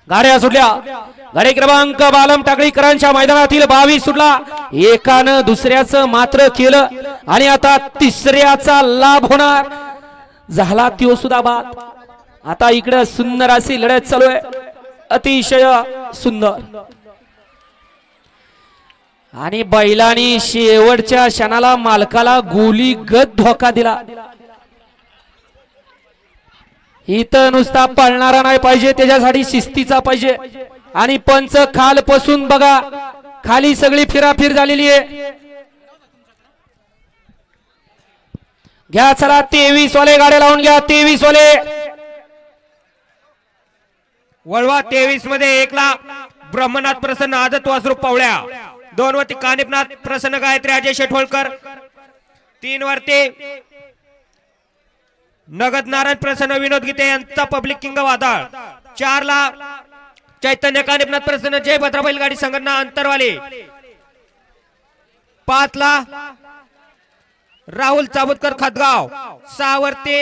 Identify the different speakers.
Speaker 1: गाड्या सुटल्या। गाडी क्रमांक बालम टाकळीकरांच्या मैदानातील 22 सुटला। एकानं दुसऱ्याचं मात्र केलं आणि आता तिसऱ्याचा लाभ होणार झाला त्यो सुद्धा बाद। आता इकडे सुंदर अशी लढत चालू आहे, अतिशय सुंदर। आणि बैलांनी शेवटच्या क्षणाला मालकाला गोलीगत धोका दिला। इथं नुसता पळणारा नाही पाहिजे, त्याच्यासाठी शिस्तीचा पाहिजे। आणि पंच खालपासून बघा, खाली सगळी फिराफिर झालेली आहे। घ्या चला 23 वाले गाड्या लावून घ्या। 23 वाले
Speaker 2: वळवा 23 मध्ये 1 ला ब्रह्मनाथ प्रसन्न आदत वासरू पावळ्या, 2 वरती कानिपनाथ प्रसन्न गायत्री अजय शेटवळकर, 3 वरती नगद नारायण प्रसन्न विनोद गीते यांचा पब्लिक किंग वादळ, 4 ला चैतन्य कानिपनाथ प्रसन्न जय भद्रा बैलगाडी संघटना अंतरवाली, 5 ला राहुल चाबुतकर खतगाव, 6 वरती